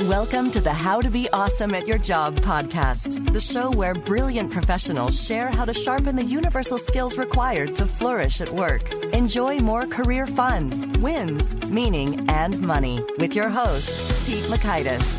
Welcome to the How to Be Awesome at Your Job podcast, the show where brilliant professionals share how to sharpen the universal skills required to flourish at work. Enjoy more career fun, wins, meaning, and money with your host, Pete Makaitis.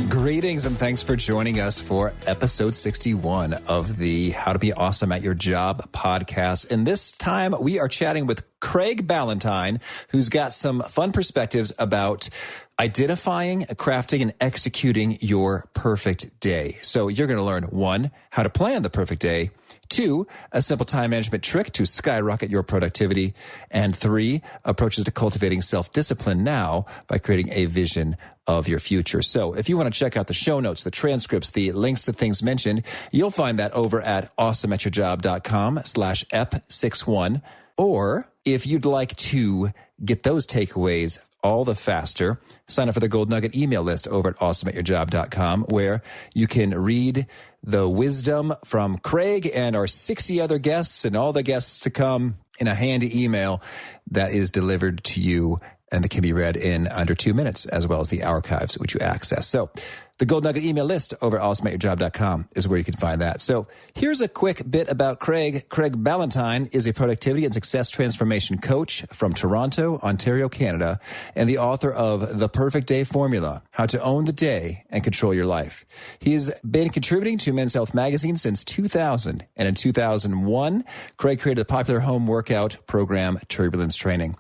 Greetings and thanks for joining us for episode 61 of the How to Be Awesome at Your Job podcast. And this time we are chatting with Craig Ballantyne, who's got some fun perspectives about identifying, crafting, and executing your perfect day. So you're going to learn 1, how to plan the perfect day, 2, a simple time management trick to skyrocket your productivity, and 3, approaches to cultivating self-discipline now by creating a vision of your future. So if you want to check out the show notes, the transcripts, the links to things mentioned, you'll find that over at awesomeatyourjob.com/ep61. Or if you'd like to get those takeaways all the faster, sign up for the Gold Nugget email list over at awesomeatyourjob.com, where you can read the wisdom from Craig and our 60 other guests and all the guests to come in a handy email that is delivered to you, and it can be read in under 2 minutes, as well as the archives, which you access. So the Gold Nugget email list over at awesomeatyourjob.com is where you can find that. So here's a quick bit about Craig. Craig Ballantyne is a productivity and success transformation coach from Toronto, Ontario, Canada, and the author of The Perfect Day Formula, How to Own the Day and Control Your Life. He's been contributing to Men's Health magazine since 2000. And in 2001, Craig created the popular home workout program, Turbulence Training.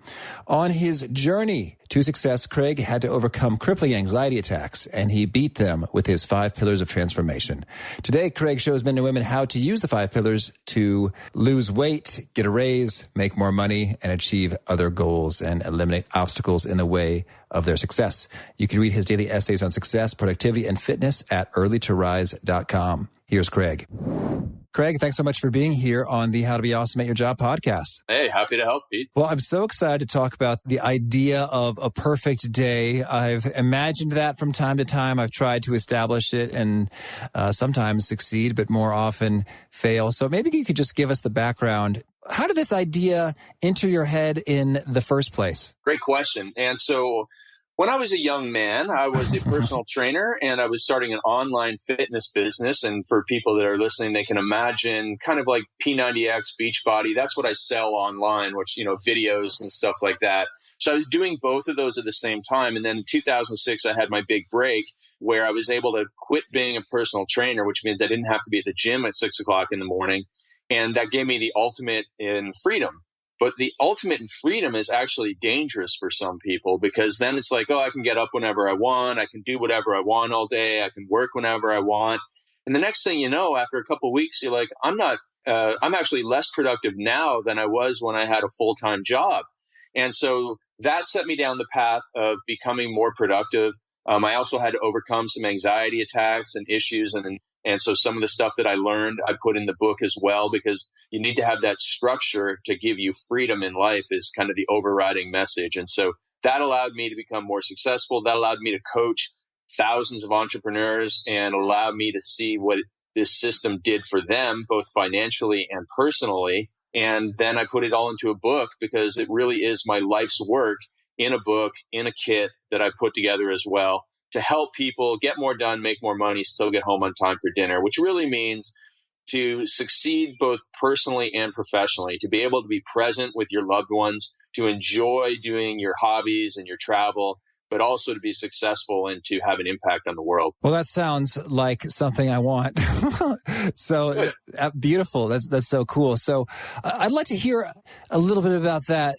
On his journey to success, Craig had to overcome crippling anxiety attacks, and he beat them with his 5 pillars of transformation. Today, Craig shows men and women how to use the 5 pillars to lose weight, get a raise, make more money, and achieve other goals and eliminate obstacles in the way of their success. You can read his daily essays on success, productivity, and fitness at earlytorise.com. Here's Craig. Craig, thanks so much for being here on the How to Be Awesome at Your Job podcast. Hey, happy to help, Pete. Well, I'm so excited to talk about the idea of a perfect day. I've imagined that from time to time. I've tried to establish it and sometimes succeed, but more often fail. So maybe you could just give us the background. How did this idea enter your head in the first place? Great question. And so when I was a young man, I was a personal trainer and I was starting an online fitness business. And for people that are listening, they can imagine kind of like P90X, Beachbody. That's what I sell online, which, videos and stuff like that. So I was doing both of those at the same time. And then in 2006, I had my big break where I was able to quit being a personal trainer, which means I didn't have to be at the gym at 6 o'clock in the morning. And that gave me the ultimate in freedom. But the ultimate in freedom is actually dangerous for some people, because then it's like, I can get up whenever I want. I can do whatever I want all day. I can work whenever I want. And the next thing you know, after a couple of weeks, you're like, I'm actually less productive now than I was when I had a full-time job. And so that set me down the path of becoming more productive. I also had to overcome some anxiety attacks and issues. And so some of the stuff that I learned, I put in the book as well, because you need to have that structure to give you freedom in life is kind of the overriding message. And so that allowed me to become more successful. That allowed me to coach thousands of entrepreneurs and allowed me to see what this system did for them, both financially and personally. And then I put it all into a book, because it really is my life's work in a book, in a kit that I put together as well, to help people get more done, make more money, still get home on time for dinner, which really means to succeed both personally and professionally, to be able to be present with your loved ones, to enjoy doing your hobbies and your travel, but also to be successful and to have an impact on the world. Well, that sounds like something I want. So beautiful. That's so cool. So I'd like to hear a little bit about that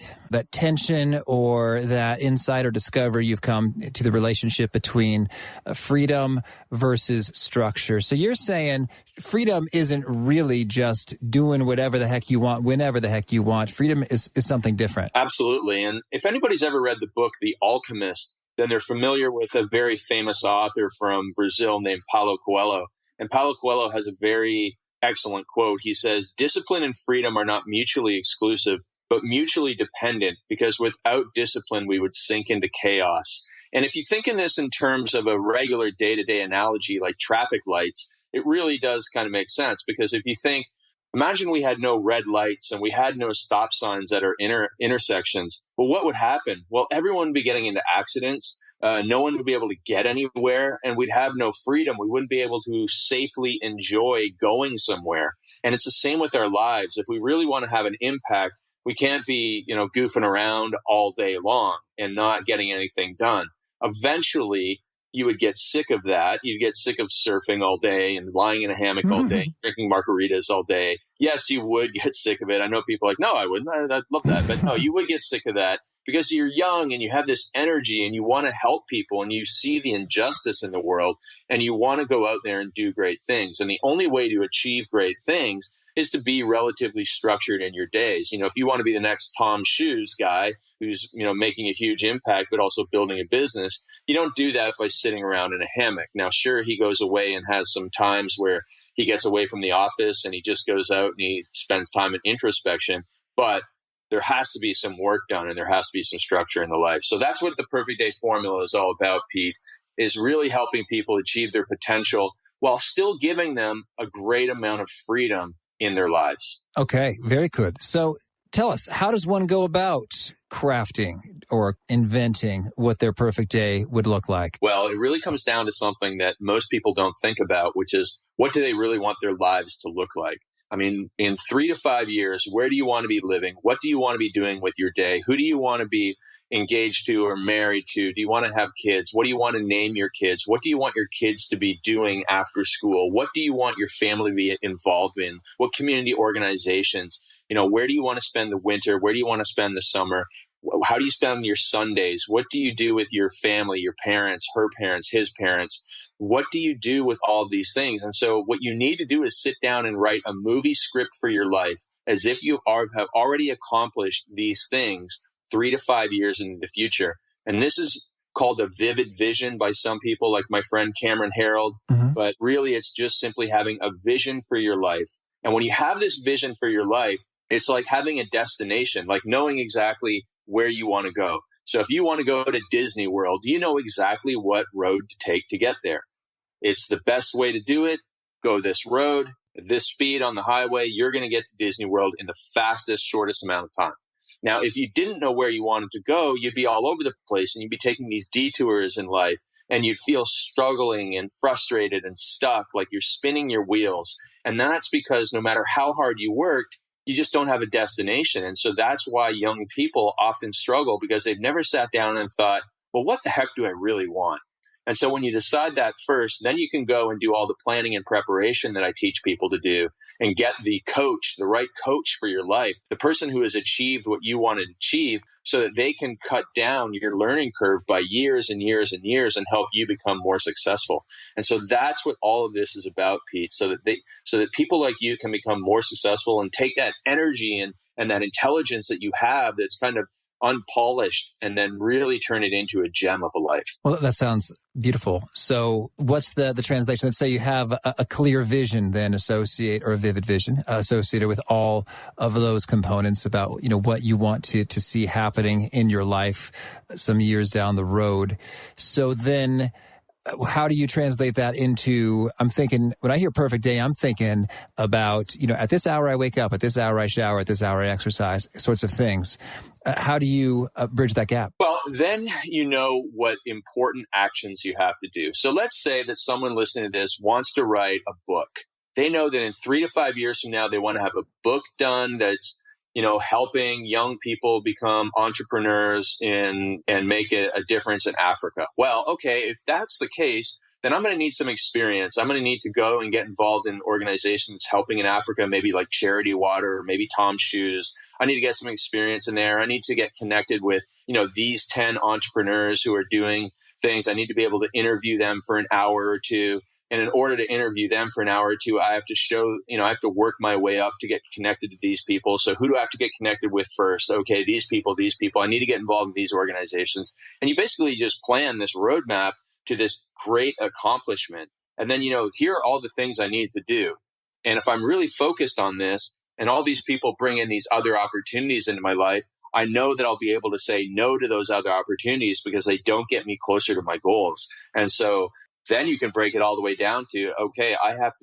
tension or that insight or discovery you've come to the relationship between freedom versus structure. So you're saying freedom isn't really just doing whatever the heck you want, whenever the heck you want. Freedom is something different. Absolutely. And if anybody's ever read the book, The Alchemist, then they're familiar with a very famous author from Brazil named Paulo Coelho. And Paulo Coelho has a very excellent quote. He says, "Discipline and freedom are not mutually exclusive, but mutually dependent, because without discipline, we would sink into chaos." And if you think in this in terms of a regular day-to-day analogy like traffic lights, it really does kind of make sense, because if you think Imagine we had no red lights and we had no stop signs at our intersections. Well, what would happen? Well, everyone would be getting into accidents. No one would be able to get anywhere, and we'd have no freedom. We wouldn't be able to safely enjoy going somewhere. And it's the same with our lives. If we really want to have an impact, we can't be, goofing around all day long and not getting anything done. Eventually, you would get sick of that. You'd get sick of surfing all day and lying in a hammock all day, drinking margaritas all day. Yes, you would get sick of it. I know people are like, no, I wouldn't. I'd love that. But no, you would get sick of that because you're young and you have this energy and you want to help people and you see the injustice in the world and you want to go out there and do great things. And the only way to achieve great things is to be relatively structured in your days. If you want to be the next Tom Shoes guy who's, making a huge impact, but also building a business, you don't do that by sitting around in a hammock. Now, sure, he goes away and has some times where he gets away from the office and he just goes out and he spends time in introspection, but there has to be some work done and there has to be some structure in the life. So that's what the Perfect Day Formula is all about, Pete, is really helping people achieve their potential while still giving them a great amount of freedom in their lives. Okay, very good. So tell us, how does one go about crafting or inventing what their perfect day would look like? Well, it really comes down to something that most people don't think about, which is what do they really want their lives to look like? I mean, in 3 to 5 years, where do you want to be living? What do you want to be doing with your day? Who do you want to be engaged to or married to? Do you want to have kids? What do you want to name your kids? What do you want your kids to be doing after school? What do you want your family to be involved in? What community organizations? Where do you want to spend the winter? Where do you want to spend the summer? How do you spend your Sundays? What do you do with your family, your parents, her parents, his parents? What do you do with all of these things? And so what you need to do is sit down and write a movie script for your life as if you have already accomplished these things 3 to 5 years into the future. And this is called a vivid vision by some people, like my friend Cameron Harold. But really, it's just simply having a vision for your life. And when you have this vision for your life, it's like having a destination, like knowing exactly where you want to go. So if you want to go to Disney World, you know exactly what road to take to get there. It's the best way to do it. Go this road, this speed on the highway, you're going to get to Disney World in the fastest, shortest amount of time. Now, if you didn't know where you wanted to go, you'd be all over the place and you'd be taking these detours in life and you'd feel struggling and frustrated and stuck, like you're spinning your wheels. And that's because no matter how hard you worked, you just don't have a destination. And so that's why young people often struggle, because they've never sat down and thought, well, what the heck do I really want? And so when you decide that first, then you can go and do all the planning and preparation that I teach people to do and get the coach, the right coach for your life, the person who has achieved what you want to achieve, so that they can cut down your learning curve by years and years and years and help you become more successful. And so that's what all of this is about, Pete, so that people like you can become more successful and take that energy and that intelligence that you have that's kind of unpolished and then really turn it into a gem of a life. Well, that sounds beautiful. So what's the translation? Let's say you have a clear vision then or a vivid vision associated with all of those components about, what you want to see happening in your life some years down the road. So then how do you translate that into, I'm thinking, when I hear perfect day, I'm thinking about, at this hour I wake up, at this hour I shower, at this hour I exercise, sorts of things. How do you bridge that gap? Well, then you know what important actions you have to do. So let's say that someone listening to this wants to write a book. They know that in 3 to 5 years from now, they want to have a book done that's, helping young people become entrepreneurs and make a difference in Africa. Well, okay, if that's the case, then I'm going to need some experience. I'm going to need to go and get involved in organizations helping in Africa, maybe like Charity Water, or maybe Tom Shoes. I need to get some experience in there. I need to get connected with, these 10 entrepreneurs who are doing things. I need to be able to interview them for an hour or two. And in order to interview them for an hour or two, I have to show, I have to work my way up to get connected to these people. So who do I have to get connected with first? Okay, these people. I need to get involved in these organizations. And you basically just plan this roadmap to this great accomplishment. And then, here are all the things I need to do. And if I'm really focused on this and all these people bring in these other opportunities into my life, I know that I'll be able to say no to those other opportunities because they don't get me closer to my goals. And so then you can break it all the way down to, okay,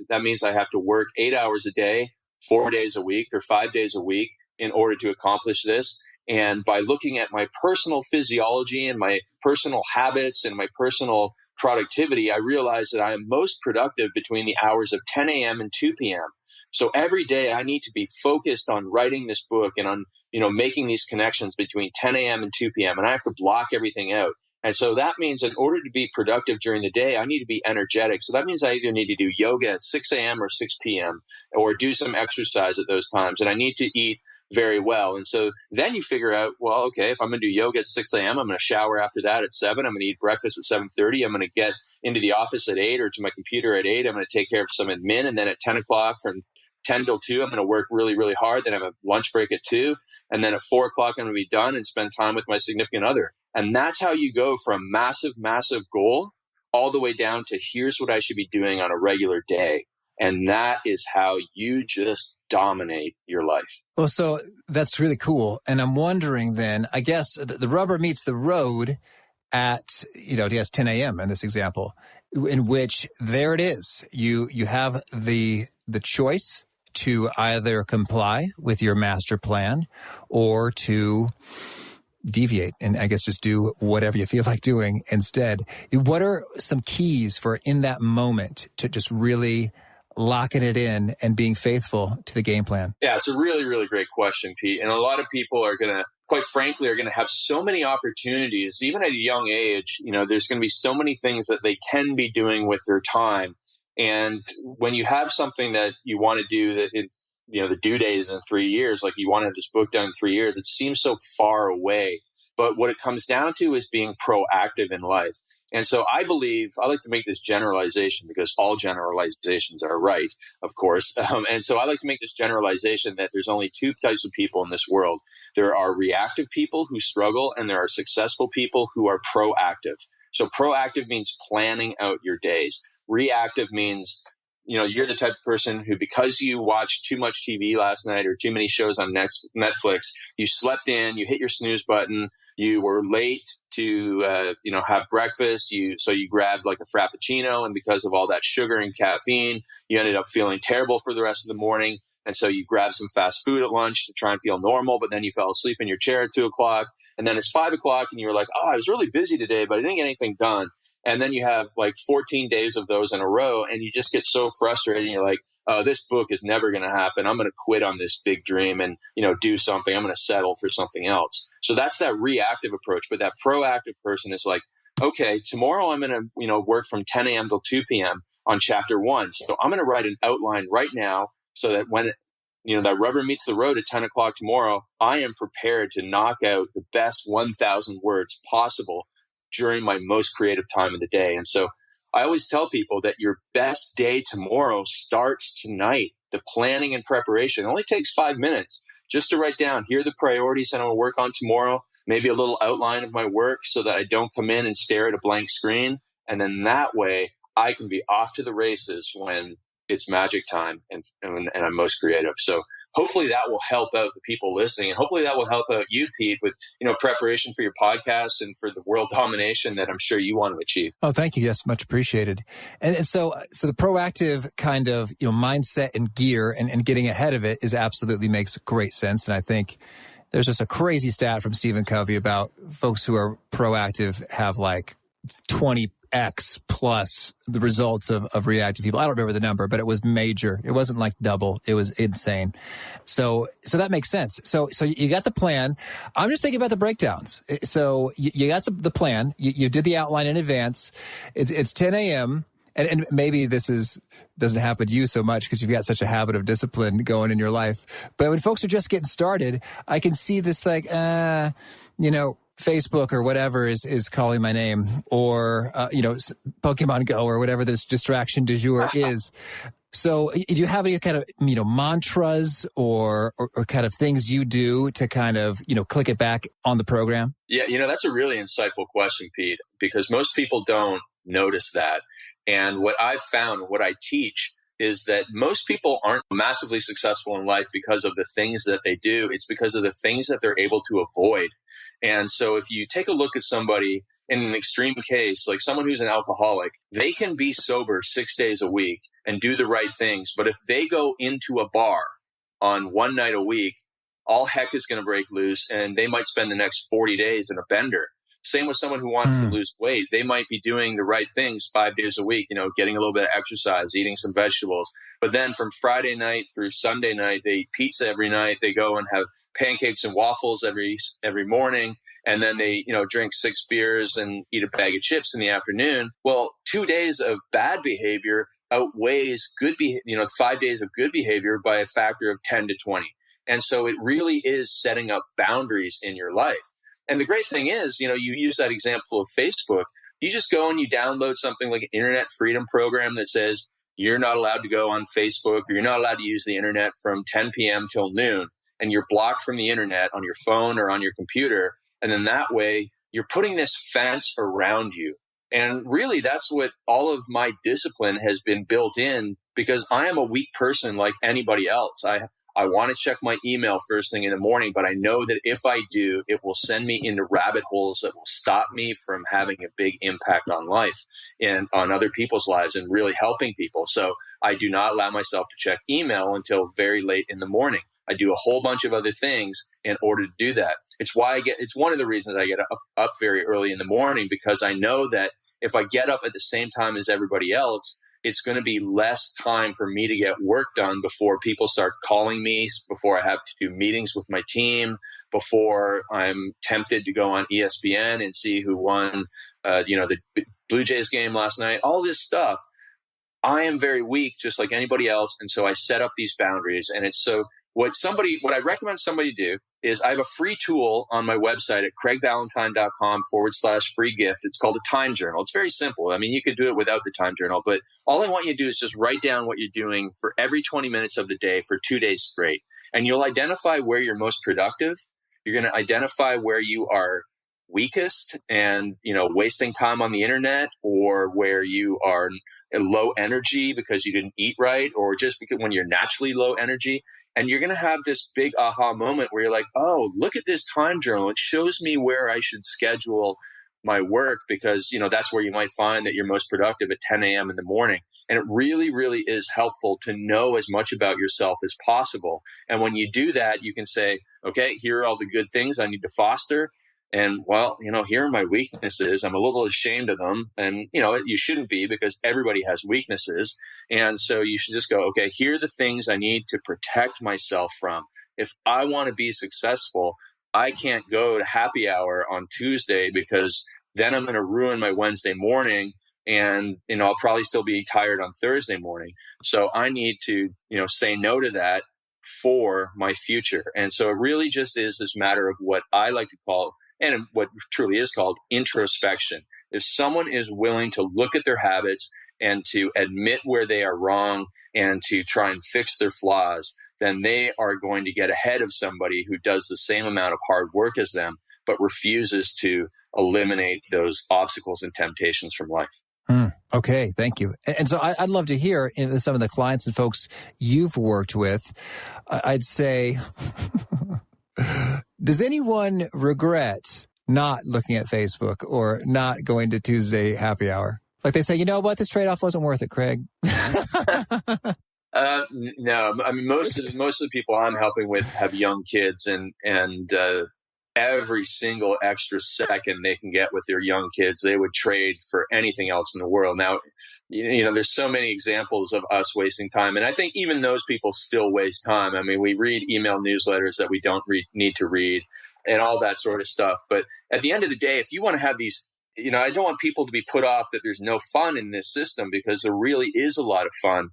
that means I have to work 8 hours a day 4 days a week or 5 days a week in order to accomplish this. And by looking at my personal physiology and my personal habits and my personal productivity, I realized that I am most productive between the hours of 10 a.m. and 2 p.m. So every day I need to be focused on writing this book and on, making these connections between 10 a.m. and 2 p.m. And I have to block everything out. And so that means in order to be productive during the day, I need to be energetic. So that means I either need to do yoga at 6 a.m. or 6 p.m. or do some exercise at those times. And I need to eat very well. And so then you figure out, well, okay, if I'm going to do yoga at 6 a.m., I'm going to shower after that at 7. I'm going to eat breakfast at 7:30. I'm going to get into the office at 8 or to my computer at 8. I'm going to take care of some admin. And then at 10 o'clock from 10 till 2, I'm going to work really, really hard. Then I have a lunch break at 2. And then at 4 o'clock, I'm going to be done and spend time with my significant other. And that's how you go from massive, massive goal all the way down to here's what I should be doing on a regular day. And that is how you just dominate your life. Well, so that's really cool. And I'm wondering then, I guess the rubber meets the road at, 10 a.m. in this example, in which there it is. You have the choice to either comply with your master plan or to deviate and I guess just do whatever you feel like doing instead. What are some keys for in that moment to just really locking it in and being faithful to the game plan? Yeah, it's a really, really great question, Pete. And a lot of people are going to, quite frankly, are going to have so many opportunities, even at a young age. There's going to be so many things that they can be doing with their time. And when you have something that you want to do that it's, the due date is in 3 years, like you want to have this book done in 3 years, it seems so far away. But what it comes down to is being proactive in life. And so I like to make this generalization because all generalizations are right, of course. And so I like to make this generalization that there's only two types of people in this world. There are reactive people who struggle, and there are successful people who are proactive. So proactive means planning out your days. Reactive means, you're the type of person who, because you watched too much TV last night or too many shows on Netflix, you slept in, you hit your snooze button, you were late to, have breakfast. So you grabbed like a Frappuccino, and because of all that sugar and caffeine, you ended up feeling terrible for the rest of the morning. And so you grabbed some fast food at lunch to try and feel normal, but then you fell asleep in your chair at 2 o'clock. And then it's 5 o'clock and you were like, oh, I was really busy today, but I didn't get anything done. And then you have like 14 days of those in a row, and you just get so frustrated. And you're like, oh, this book is never going to happen. I'm going to quit on this big dream and, do something. I'm going to settle for something else. So that's that reactive approach. But that proactive person is like, okay, tomorrow I'm going to, work from 10 a.m. till 2 p.m. on chapter 1. So I'm going to write an outline right now so that when, that rubber meets the road at 10 o'clock tomorrow, I am prepared to knock out the best 1,000 words possible during my most creative time of the day. And so I always tell people that your best day tomorrow starts tonight. The planning and preparation only takes 5 minutes just to write down, here are the priorities that I'm going to work on tomorrow, maybe a little outline of my work so that I don't come in and stare at a blank screen. And then that way I can be off to the races when it's magic time and I'm most creative. So hopefully that will help out the people listening, and hopefully that will help out you, Pete, with preparation for your podcast and for the world domination that I'm sure you want to achieve. Oh, thank you. Yes, much appreciated. And so the proactive kind of mindset and gear and getting ahead of it absolutely makes great sense. And I think there's just a crazy stat from Stephen Covey about folks who are proactive have like 20x plus the results of reactive people. I don't remember the number, but it was major. It wasn't like double. It was insane. So that makes sense. So you got the plan. I'm just thinking about the breakdowns. So you got the plan. You did the outline in advance. It's 10 a.m. And maybe doesn't happen to you so much because you've got such a habit of discipline going in your life. But when folks are just getting started, I can see this like, Facebook or whatever is calling my name, or, Pokemon Go or whatever this distraction du jour is. So do you have any kind of, mantras or kind of things you do to kind of, click it back on the program? Yeah, that's a really insightful question, Pete, because most people don't notice that. And what I've found, what I teach, is that most people aren't massively successful in life because of the things that they do. It's because of the things that they're able to avoid. And so if you take a look at somebody in an extreme case, like someone who's an alcoholic, they can be sober 6 days a week and do the right things. But if they go into a bar on one night a week, all heck is going to break loose, and they might spend the next 40 days in a bender. Same with someone who wants to lose weight. They might be doing the right things 5 days a week, getting a little bit of exercise, eating some vegetables. But then from Friday night through Sunday night, they eat pizza every night. They go and have pancakes and waffles every morning. And then they, drink 6 beers and eat a bag of chips in the afternoon. Well, 2 days of bad behavior outweighs 5 days of good behavior by a factor of 10 to 20. And so it really is setting up boundaries in your life. And the great thing is, you use that example of Facebook. You just go and you download something like an internet freedom program that says you're not allowed to go on Facebook, or you're not allowed to use the internet from 10 p.m. till noon. And you're blocked from the internet on your phone or on your computer. And then that way you're putting this fence around you. And really that's what all of my discipline has been built in, because I am a weak person like anybody else. I want to check my email first thing in the morning, but I know that if I do, it will send me into rabbit holes that will stop me from having a big impact on life and on other people's lives and really helping people. So I do not allow myself to check email until very late in the morning. I do a whole bunch of other things in order to do that. It's one of the reasons I get up very early in the morning, because I know that if I get up at the same time as everybody else, it's going to be less time for me to get work done before people start calling me, before I have to do meetings with my team, before I'm tempted to go on ESPN and see who won, the Blue Jays game last night, all this stuff. I am very weak, just like anybody else. And so I set up these boundaries. And it's so what I recommend somebody do is I have a free tool on my website at craigballantyne.com/free gift. It's called a time journal. It's very simple. I mean, you could do it without the time journal, but all I want you to do is just write down what you're doing for every 20 minutes of the day for 2 days straight. And you'll identify where you're most productive. You're going to identify where you are weakest and, wasting time on the internet, or where you are low energy because you didn't eat right, or just because when you're naturally low energy. And you're going to have this big aha moment where you're like, oh, look at this time journal. It shows me where I should schedule my work, because, that's where you might find that you're most productive at 10 a.m. in the morning. And it really, really is helpful to know as much about yourself as possible. And when you do that, you can say, okay, here are all the good things I need to foster. And well, here are my weaknesses. I'm a little ashamed of them. And, you shouldn't be, because everybody has weaknesses. And so you should just go, okay, here are the things I need to protect myself from. If I want to be successful, I can't go to happy hour on Tuesday, because then I'm going to ruin my Wednesday morning. And, I'll probably still be tired on Thursday morning. So I need to, say no to that for my future. And so it really just is this matter of what I like to call, and what truly is called, introspection. If someone is willing to look at their habits and to admit where they are wrong and to try and fix their flaws, then they are going to get ahead of somebody who does the same amount of hard work as them, but refuses to eliminate those obstacles and temptations from life. Okay, thank you. And so I'd love to hear in some of the clients and folks you've worked with, I'd say, does anyone regret not looking at Facebook or not going to Tuesday happy hour? Like they say, you know what, this trade-off wasn't worth it, Craig. No, I mean, most of the people I'm helping with have young kids, and every single extra second they can get with their young kids, they would trade for anything else in the world. Now, there's so many examples of us wasting time. And I think even those people still waste time. I mean, we read email newsletters that we don't need to read and all that sort of stuff. But at the end of the day, if you want to have these, I don't want people to be put off that there's no fun in this system, because there really is a lot of fun.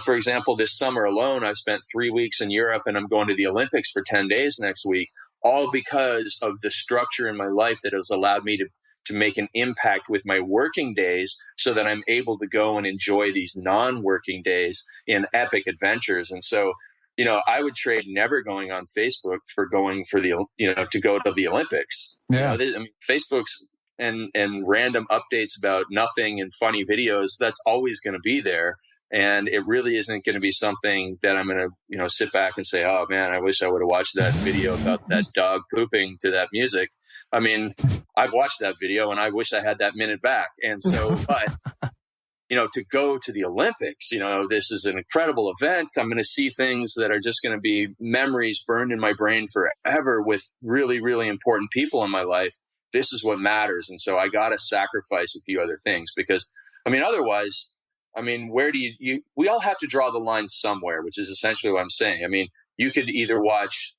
For example, this summer alone, I've spent 3 weeks in Europe, and I'm going to the Olympics for 10 days next week, all because of the structure in my life that has allowed me to make an impact with my working days, so that I'm able to go and enjoy these non-working days in epic adventures. And so, I would trade never going on Facebook for going for to go to the Olympics. Yeah. Facebook's and random updates about nothing and funny videos, that's always going to be there. And it really isn't going to be something that I'm going to, sit back and say, oh man, I wish I would have watched that video about that dog pooping to that music. I mean, I've watched that video and I wish I had that minute back. And so, but to go to the Olympics. This is an incredible event. I'm going to see things that are just going to be memories burned in my brain forever with really, really important people in my life. This is what matters. And so I got to sacrifice a few other things because, otherwise, where do we all have to draw the line somewhere, which is essentially what I'm saying. You could either watch,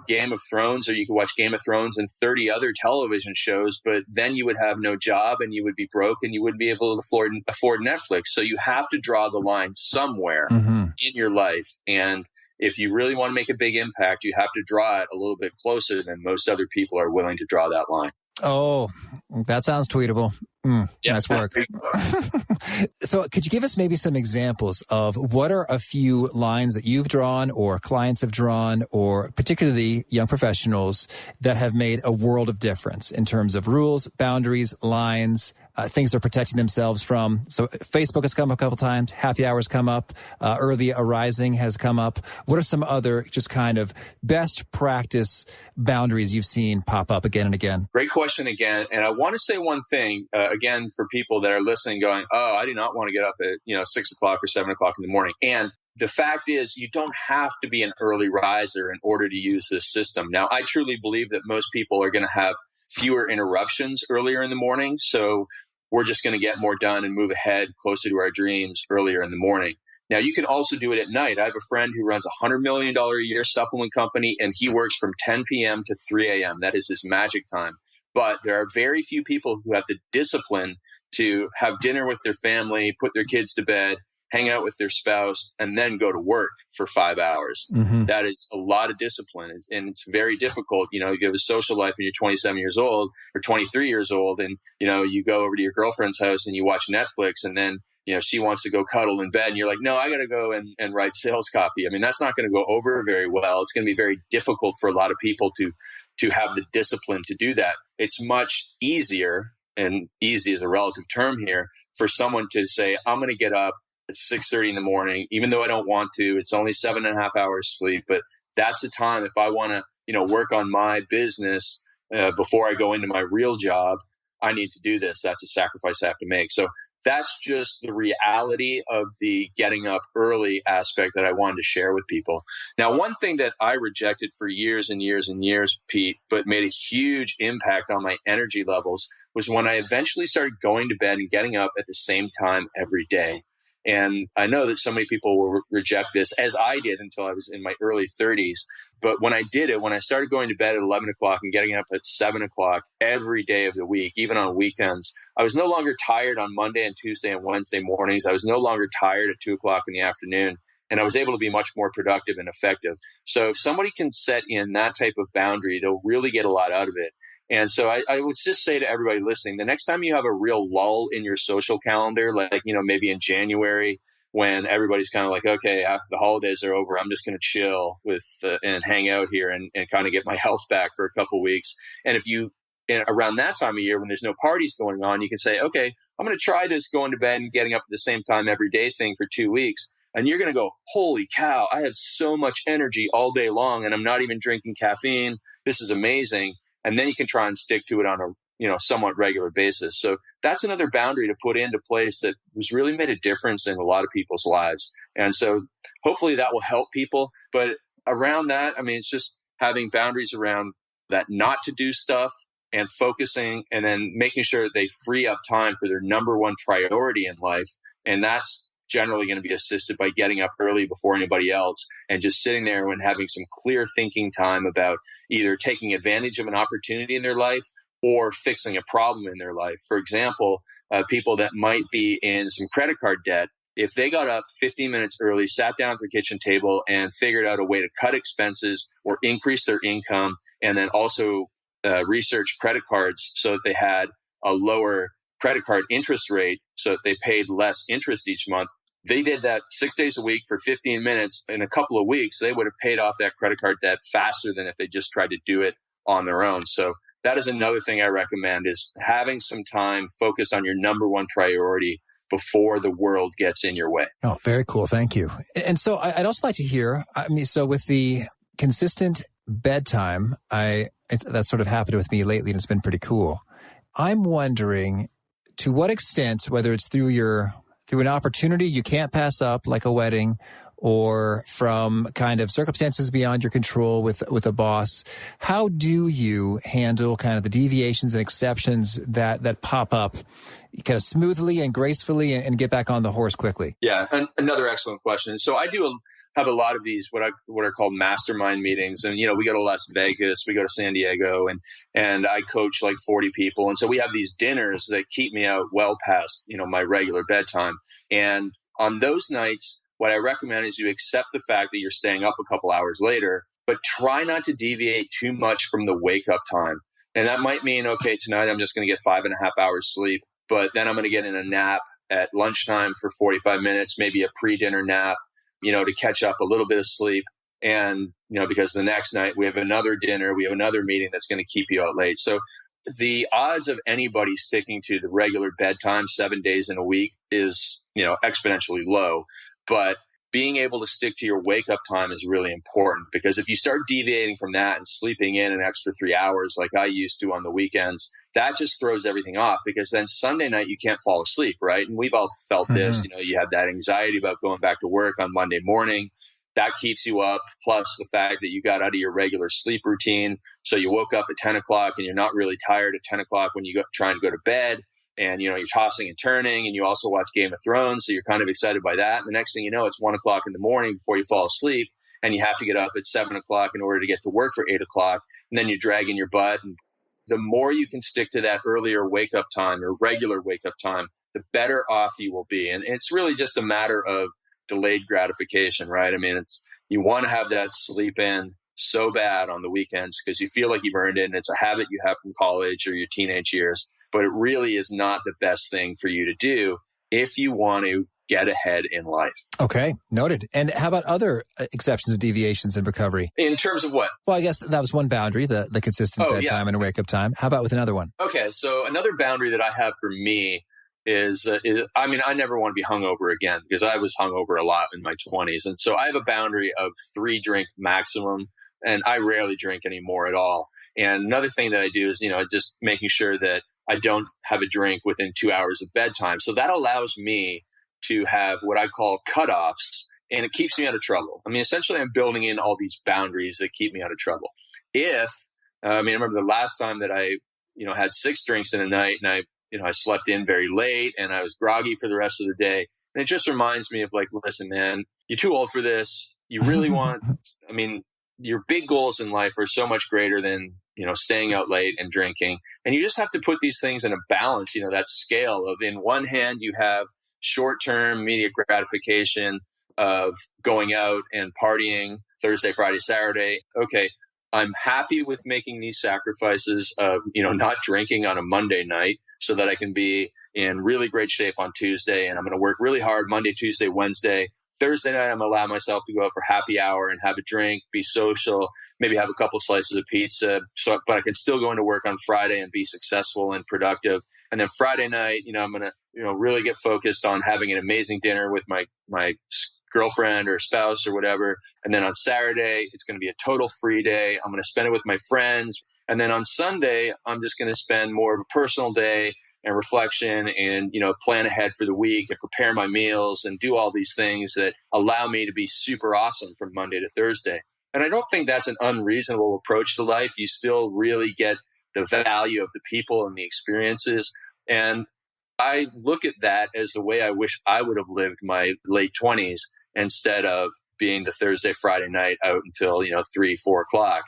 Game of Thrones, or you could watch Game of Thrones and 30 other television shows, but then you would have no job and you would be broke and you wouldn't be able to afford Netflix. So you have to draw the line somewhere in your life. And if you really want to make a big impact, you have to draw it a little bit closer than most other people are willing to draw that line. Oh, that sounds tweetable. Nice work. So could you give us maybe some examples of what are a few lines that you've drawn or clients have drawn, or particularly young professionals that have made a world of difference in terms of rules, boundaries, lines, things they're protecting themselves from? So Facebook has come up a couple times. Happy hours come up. Early arising has come up. What are some other just kind of best practice boundaries you've seen pop up again and again? Great question again. And I want to say one thing, again, for people that are listening going, oh, I do not want to get up at 6 o'clock or 7 o'clock in the morning. And the fact is, you don't have to be an early riser in order to use this system. Now, I truly believe that most people are going to have fewer interruptions earlier in the morning. So we're just going to get more done and move ahead closer to our dreams earlier in the morning. Now, you can also do it at night. I have a friend who runs a $100 million a year supplement company, and he works from 10 p.m. to 3 a.m. That is his magic time. But there are very few people who have the discipline to have dinner with their family, put their kids to bed, hang out with their spouse, and then go to work for 5 hours. That is a lot of discipline, and it's very difficult. You have a social life and you're 27 years old or 23 years old, and you go over to your girlfriend's house and you watch Netflix, and then she wants to go cuddle in bed, and you're like, no, I got to go and write sales copy. That's not going to go over very well. It's going to be very difficult for a lot of people to have the discipline to do that. It's much easier, and easy is a relative term here, for someone to say, I'm going to get up at 6:30 in the morning, even though I don't want to. It's only 7.5 hours sleep, but that's the time. If I want to, work on my business before I go into my real job, I need to do this. That's a sacrifice I have to make. So that's just the reality of the getting up early aspect that I wanted to share with people. Now, one thing that I rejected for years and years and years, Pete, but made a huge impact on my energy levels was when I eventually started going to bed and getting up at the same time every day. And I know that so many people will reject this, as I did until I was in my early 30s. But when I did it, when I started going to bed at 11 o'clock and getting up at 7 o'clock every day of the week, even on weekends, I was no longer tired on Monday and Tuesday and Wednesday mornings. I was no longer tired at 2 o'clock in the afternoon, and I was able to be much more productive and effective. So if somebody can set in that type of boundary, they'll really get a lot out of it. And so I would just say to everybody listening, the next time you have a real lull in your social calendar, like, maybe in January, when everybody's kind of like, okay, the holidays are over, I'm just going to chill with and hang out here and kind of get my health back for a couple of weeks. And if you, around that time of year when there's no parties going on, you can say, okay, I'm going to try this going to bed and getting up at the same time every day thing for 2 weeks. And you're going to go, holy cow, I have so much energy all day long and I'm not even drinking caffeine. This is amazing. And then you can try and stick to it on a somewhat regular basis. So that's another boundary to put into place that was really made a difference in a lot of people's lives. And so hopefully that will help people. But around that, it's just having boundaries around that not to do stuff and focusing, and then making sure that they free up time for their number one priority in life. And that's generally going to be assisted by getting up early before anybody else and just sitting there and having some clear thinking time about either taking advantage of an opportunity in their life or fixing a problem in their life. For example, people that might be in some credit card debt, if they got up 15 minutes early, sat down at their kitchen table and figured out a way to cut expenses or increase their income, and then also research credit cards so that they had a lower credit card interest rate so that they paid less interest each month. They did that 6 days a week for 15 minutes. In a couple of weeks, they would have paid off that credit card debt faster than if they just tried to do it on their own. So that is another thing I recommend, is having some time focused on your number one priority before the world gets in your way. Oh, very cool. Thank you. And so I'd also like to hear, so with the consistent bedtime, that's sort of happened with me lately, and it's been pretty cool. I'm wondering to what extent, whether it's through your through an opportunity you can't pass up, like a wedding, or from kind of circumstances beyond your control with a boss. How do you handle kind of the deviations and exceptions that pop up kind of smoothly and gracefully and get back on the horse quickly? Yeah, another excellent question. So I do have a lot of these what are called mastermind meetings, and we go to Las Vegas, we go to San Diego, and I coach like 40 people, and so we have these dinners that keep me out well past my regular bedtime. And on those nights, what I recommend is you accept the fact that you're staying up a couple hours later, but try not to deviate too much from the wake up time. And that might mean, okay, tonight I'm just going to get 5.5 hours sleep, but then I'm going to get in a nap at lunchtime for 45 minutes, maybe a pre-dinner nap, to catch up a little bit of sleep. And, because the next night we have another dinner, we have another meeting that's going to keep you out late. So the odds of anybody sticking to the regular bedtime 7 days in a week is, exponentially low. But being able to stick to your wake up time is really important, because if you start deviating from that and sleeping in an extra 3 hours like I used to on the weekends, that just throws everything off, because then Sunday night you can't fall asleep, right? And we've all felt this, you have that anxiety about going back to work on Monday morning. That keeps you up, plus the fact that you got out of your regular sleep routine. So you woke up at 10 o'clock and you're not really tired at 10 o'clock when you try and go to bed. And, you're tossing and turning, and you also watch Game of Thrones. So you're kind of excited by that. And the next thing you know, it's 1 o'clock in the morning before you fall asleep, and you have to get up at 7 o'clock in order to get to work for 8 o'clock. And then you're dragging your butt. And the more you can stick to that earlier wake up time or regular wake up time, the better off you will be. And it's really just a matter of delayed gratification, right? I mean, you want to have that sleep in so bad on the weekends because you feel like you've earned it, and it's a habit you have from college or your teenage years. But it really is not the best thing for you to do if you want to get ahead in life. Okay, noted. And how about other exceptions and deviations in recovery? In terms of what? Well, I guess that was one boundary, the consistent bedtime and wake-up time. How about with another one? Okay, so another boundary that I have for me is I never want to be hungover again, because I was hungover a lot in my 20s. And so I have a boundary of 3 drink maximum, and I rarely drink anymore at all. And another thing that I do is, just making sure that I don't have a drink within 2 hours of bedtime. So that allows me to have what I call cutoffs, and it keeps me out of trouble. I mean, essentially, I'm building in all these boundaries that keep me out of trouble. I remember the last time that I, had 6 drinks in a night, and I slept in very late, and I was groggy for the rest of the day. And it just reminds me of like, listen, man, you're too old for this. You really your big goals in life are so much greater than, staying out late and drinking. And you just have to put these things in a balance, that scale of, in one hand, you have short-term immediate gratification of going out and partying Thursday, Friday, Saturday. Okay, I'm happy with making these sacrifices of, not drinking on a Monday night so that I can be in really great shape on Tuesday. And I'm going to work really hard Monday, Tuesday, Wednesday. Thursday night, I'm going to allow myself to go out for happy hour and have a drink, be social, maybe have a couple slices of pizza. But I can still go into work on Friday and be successful and productive. And then Friday night, I'm going to, really get focused on having an amazing dinner with my girlfriend or spouse or whatever. And then on Saturday, it's going to be a total free day. I'm going to spend it with my friends. And then on Sunday, I'm just going to spend more of a personal day and reflection and, plan ahead for the week and prepare my meals and do all these things that allow me to be super awesome from Monday to Thursday. And I don't think that's an unreasonable approach to life. You still really get the value of the people and the experiences. And I look at that as the way I wish I would have lived my late 20s, instead of being the Thursday, Friday night out until, 3, 4 o'clock.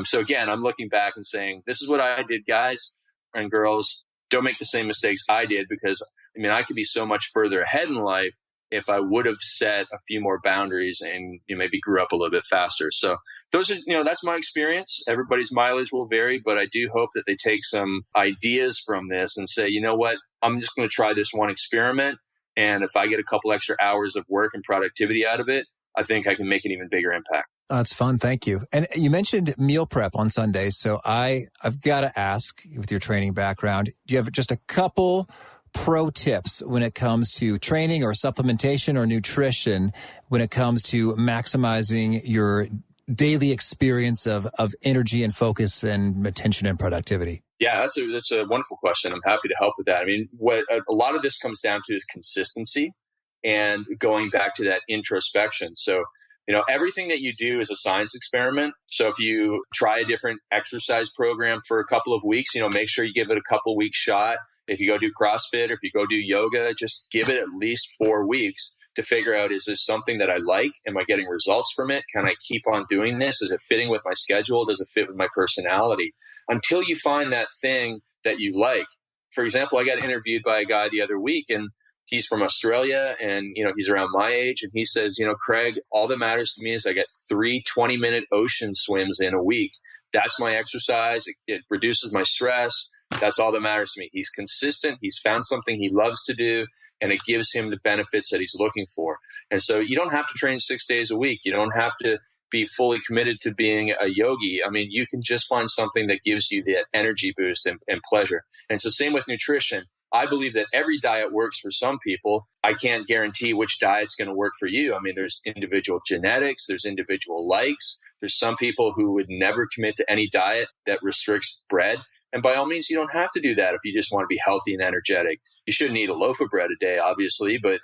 So again, I'm looking back and saying, this is what I did, guys and girls. Don't make the same mistakes I did, because I could be so much further ahead in life if I would have set a few more boundaries and maybe grew up a little bit faster. So those are, that's my experience. Everybody's mileage will vary, but I do hope that they take some ideas from this and say, you know what, I'm just going to try this one experiment. And if I get a couple extra hours of work and productivity out of it, I think I can make an even bigger impact. That's fun. Thank you. And you mentioned meal prep on Sundays. So I've got to ask, with your training background, do you have just a couple pro tips when it comes to training or supplementation or nutrition, when it comes to maximizing your daily experience of energy and focus and attention and productivity? Yeah, that's a wonderful question. I'm happy to help with that. What a lot of this comes down to is consistency. and going back to that introspection. So, everything that you do is a science experiment. So if you try a different exercise program for a couple of weeks, make sure you give it a couple weeks shot. If you go do CrossFit or if you go do yoga, just give it at least 4 weeks to figure out, is this something that I like? Am I getting results from it? Can I keep on doing this? Is it fitting with my schedule? Does it fit with my personality? Until you find that thing that you like. For example, I got interviewed by a guy the other week, and he's from Australia, and he's around my age, and he says, Craig, all that matters to me is I get 3 20-minute ocean swims in a week. That's my exercise. It reduces my stress. That's all that matters to me. He's consistent. He's found something he loves to do, and it gives him the benefits that he's looking for. And so you don't have to train 6 days a week. You don't have to be fully committed to being a yogi. I mean, you can just find something that gives you that energy boost and pleasure. And so same with nutrition. I believe that every diet works for some people. I can't guarantee which diet's going to work for you. I mean, there's individual genetics, there's individual likes. There's some people who would never commit to any diet that restricts bread. And by all means, you don't have to do that if you just want to be healthy and energetic. You shouldn't eat a loaf of bread a day, obviously, but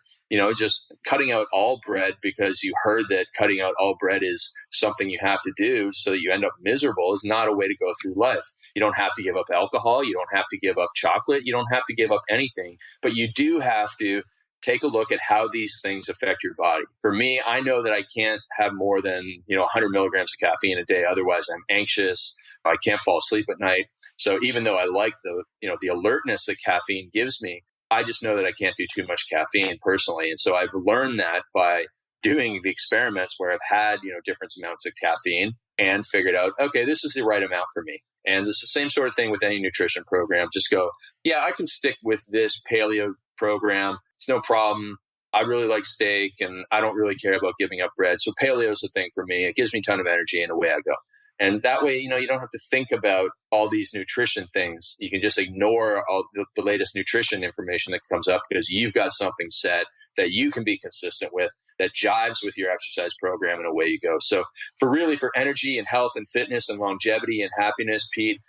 just cutting out all bread because you heard that cutting out all bread is something you have to do so that you end up miserable is not a way to go through life. You don't have to give up alcohol. You don't have to give up chocolate. You don't have to give up anything, but you do have to take a look at how these things affect your body. For me, I know that I can't have more than, 100 milligrams of caffeine a day. Otherwise, I'm anxious. I can't fall asleep at night. So even though I like the alertness that caffeine gives me, I just know that I can't do too much caffeine personally. And so I've learned that by doing the experiments where I've had, different amounts of caffeine and figured out, okay, this is the right amount for me. And it's the same sort of thing with any nutrition program. Just go, yeah, I can stick with this paleo program. It's no problem. I really like steak and I don't really care about giving up bread. So paleo is the thing for me. It gives me a ton of energy and away I go. And that way, you don't have to think about all these nutrition things. You can just ignore all the latest nutrition information that comes up because you've got something set that you can be consistent with that jives with your exercise program, and away you go. So for energy and health and fitness and longevity and happiness, Pete,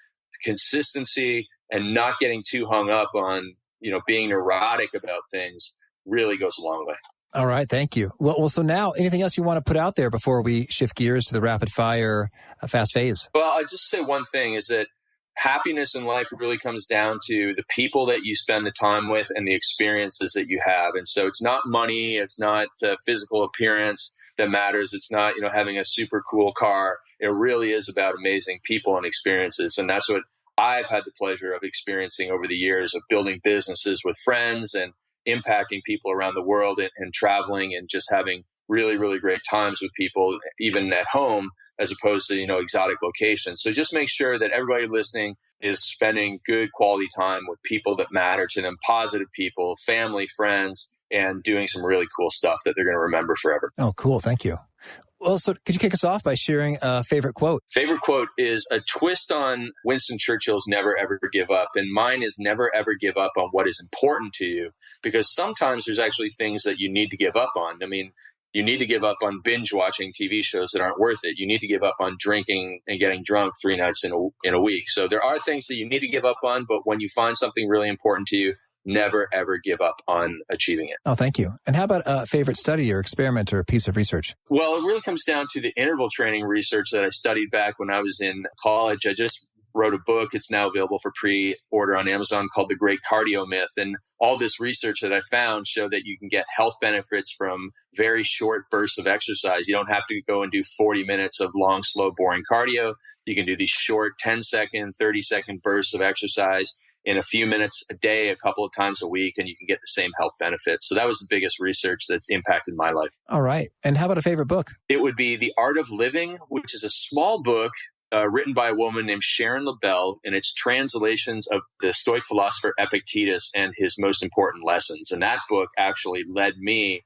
consistency and not getting too hung up on, being neurotic about things really goes a long way. All right. Thank you. Well, so now anything else you want to put out there before we shift gears to the rapid fire fast phase? Well, I'll just say one thing is that happiness in life really comes down to the people that you spend the time with and the experiences that you have. And so it's not money. It's not the physical appearance that matters. It's not, having a super cool car. It really is about amazing people and experiences. And that's what I've had the pleasure of experiencing over the years, of building businesses with friends and impacting people around the world and traveling and just having really, really great times with people, even at home, as opposed to, exotic locations. So just make sure that everybody listening is spending good quality time with people that matter to them, positive people, family, friends, and doing some really cool stuff that they're going to remember forever. Oh, cool. Thank you. Well, so could you kick us off by sharing a favorite quote? Favorite quote is a twist on Winston Churchill's never, ever give up. And mine is never, ever give up on what is important to you, because sometimes there's actually things that you need to give up on. I mean, you need to give up on binge watching TV shows that aren't worth it. You need to give up on drinking and getting drunk 3 nights in a week. So there are things that you need to give up on, but when you find something really important to you, never, ever give up on achieving it. Oh, thank you. And how about a favorite study or experiment or a piece of research? Well, it really comes down to the interval training research that I studied back when I was in college. I just wrote a book. It's now available for pre-order on Amazon, called The Great Cardio Myth. And all this research that I found showed that you can get health benefits from very short bursts of exercise. You don't have to go and do 40 minutes of long, slow, boring cardio. You can do these short 10-second, 30-second bursts of exercise in a few minutes a day, a couple of times a week, and you can get the same health benefits. So that was the biggest research that's impacted my life. All right. And how about a favorite book? It would be The Art of Living, which is a small book written by a woman named Sharon LaBelle, and it's translations of the Stoic philosopher Epictetus and his most important lessons. And that book actually led me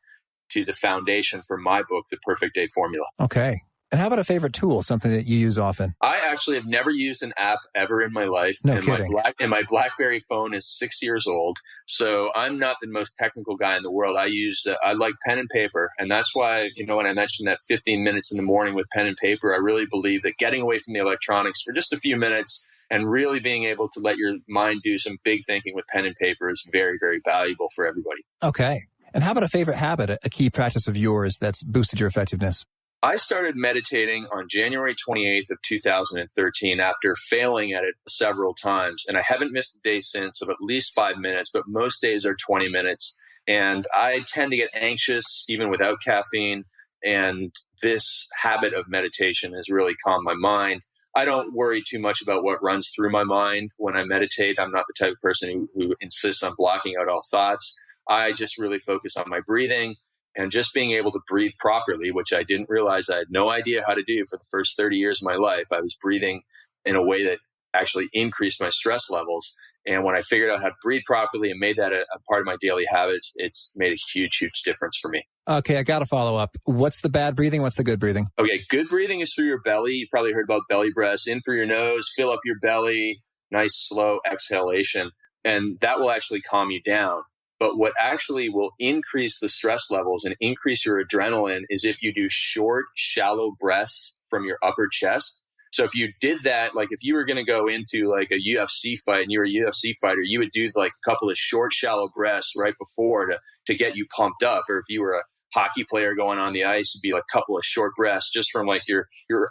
to the foundation for my book, The Perfect Day Formula. Okay. And how about a favorite tool, something that you use often? I actually have never used an app ever in my life. No kidding. My BlackBerry phone is 6 years old. So I'm not the most technical guy in the world. I like pen and paper. And that's why, when I mentioned that 15 minutes in the morning with pen and paper, I really believe that getting away from the electronics for just a few minutes and really being able to let your mind do some big thinking with pen and paper is very, very valuable for everybody. Okay. And how about a favorite habit, a key practice of yours that's boosted your effectiveness? I started meditating on January 28th of 2013 after failing at it several times. And I haven't missed a day since of at least 5 minutes, but most days are 20 minutes. And I tend to get anxious even without caffeine. And this habit of meditation has really calmed my mind. I don't worry too much about what runs through my mind when I meditate. I'm not the type of person who insists on blocking out all thoughts. I just really focus on my breathing and just being able to breathe properly, which I didn't realize I had no idea how to do for the first 30 years of my life. I was breathing in a way that actually increased my stress levels. And when I figured out how to breathe properly and made that a part of my daily habits, it's made a huge, huge difference for me. Okay, I got to follow up. What's the bad breathing? What's the good breathing? Okay, good breathing is through your belly. You probably heard about belly breaths. In through your nose, fill up your belly, nice slow exhalation, and that will actually calm you down. But what actually will increase the stress levels and increase your adrenaline is if you do short, shallow breaths from your upper chest. So if you did that, like if you were going to go into like a UFC fight and you're a UFC fighter, you would do like a couple of short, shallow breaths right before to get you pumped up. Or if you were a hockey player going on the ice, it'd be like a couple of short breaths just from like your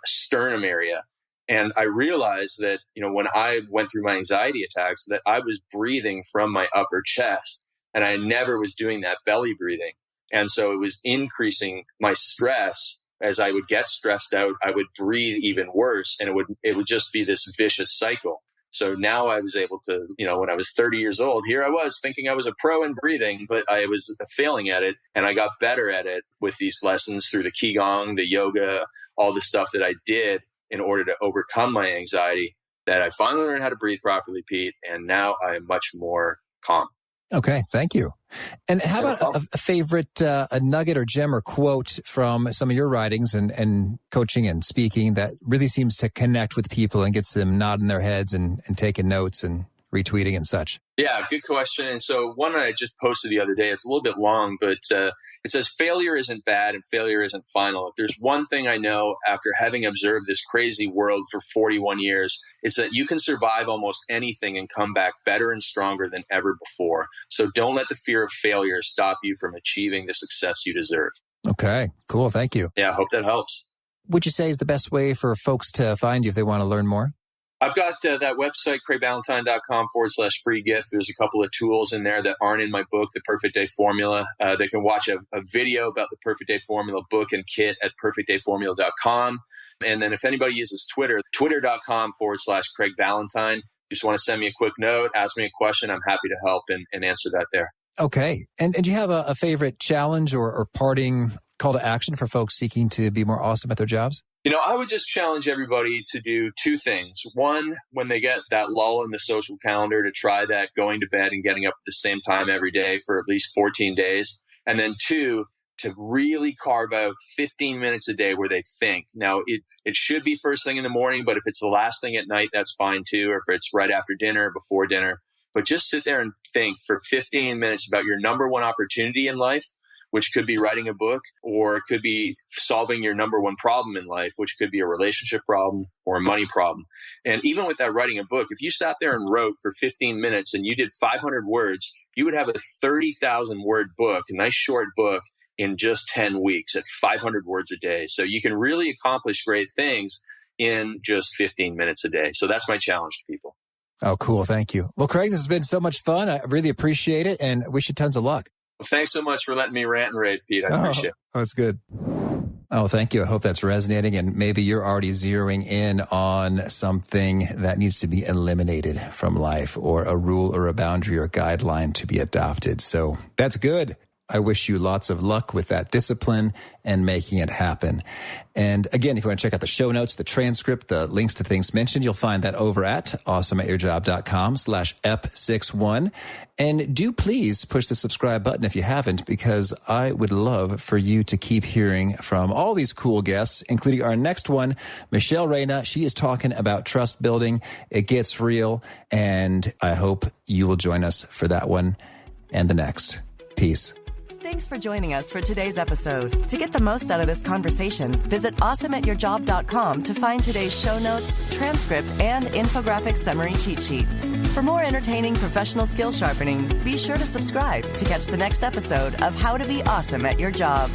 sternum area. And I realized that, when I went through my anxiety attacks, that I was breathing from my upper chest. And I never was doing that belly breathing. And so it was increasing my stress. As I would get stressed out, I would breathe even worse. And it would just be this vicious cycle. So now I was able to, when I was 30 years old, here I was thinking I was a pro in breathing, but I was failing at it. And I got better at it with these lessons through the Qigong, the yoga, all the stuff that I did in order to overcome my anxiety, that I finally learned how to breathe properly, Pete. And now I am much more calm. Okay, thank you. And how about a favorite, a nugget or gem or quote from some of your writings and coaching and speaking that really seems to connect with people and gets them nodding their heads and taking notes and retweeting and such? Yeah, good question. And so one I just posted the other day, it's a little bit long, but it says, failure isn't bad and failure isn't final. If there's one thing I know after having observed this crazy world for 41 years, it's that you can survive almost anything and come back better and stronger than ever before. So don't let the fear of failure stop you from achieving the success you deserve. Okay, cool. Thank you. Yeah, I hope that helps. Would you say is the best way for folks to find you if they want to learn more? I've got that website, craigballantyne.com/free gift. There's a couple of tools in there that aren't in my book, The Perfect Day Formula. They can watch a video about the Perfect Day Formula book and kit at perfectdayformula.com. And then if anybody uses Twitter, twitter.com/Craig Ballantyne. Just want to send me a quick note, ask me a question. I'm happy to help and answer that there. Okay. And do you have a favorite challenge or parting call to action for folks seeking to be more awesome at their jobs? I would just challenge everybody to do two things. One, when they get that lull in the social calendar, to try that going to bed and getting up at the same time every day for at least 14 days. And then two, to really carve out 15 minutes a day where they think. Now, it should be first thing in the morning, but if it's the last thing at night, that's fine too. Or if it's right after dinner, before dinner. But just sit there and think for 15 minutes about your number one opportunity in life, which could be writing a book, or it could be solving your number one problem in life, which could be a relationship problem or a money problem. And even with that writing a book, if you sat there and wrote for 15 minutes and you did 500 words, you would have a 30,000 word book, a nice short book, in just 10 weeks at 500 words a day. So you can really accomplish great things in just 15 minutes a day. So that's my challenge to people. Oh, cool. Thank you. Well, Craig, this has been so much fun. I really appreciate it and wish you tons of luck. Well, thanks so much for letting me rant and rave, Pete. I appreciate it. Oh, that's good. Oh, thank you. I hope that's resonating. And maybe you're already zeroing in on something that needs to be eliminated from life, or a rule or a boundary or a guideline to be adopted. So that's good. I wish you lots of luck with that discipline and making it happen. And again, if you want to check out the show notes, the transcript, the links to things mentioned, you'll find that over at awesomeatyourjob.com/ep61. And do please push the subscribe button if you haven't, because I would love for you to keep hearing from all these cool guests, including our next one, Michelle Reyna. She is talking about trust building. It gets real. And I hope you will join us for that one and the next. Peace. Thanks for joining us for today's episode. To get the most out of this conversation, visit awesomeatyourjob.com to find today's show notes, transcript, and infographic summary cheat sheet. For more entertaining professional skill sharpening, be sure to subscribe to catch the next episode of How to Be Awesome at Your Job.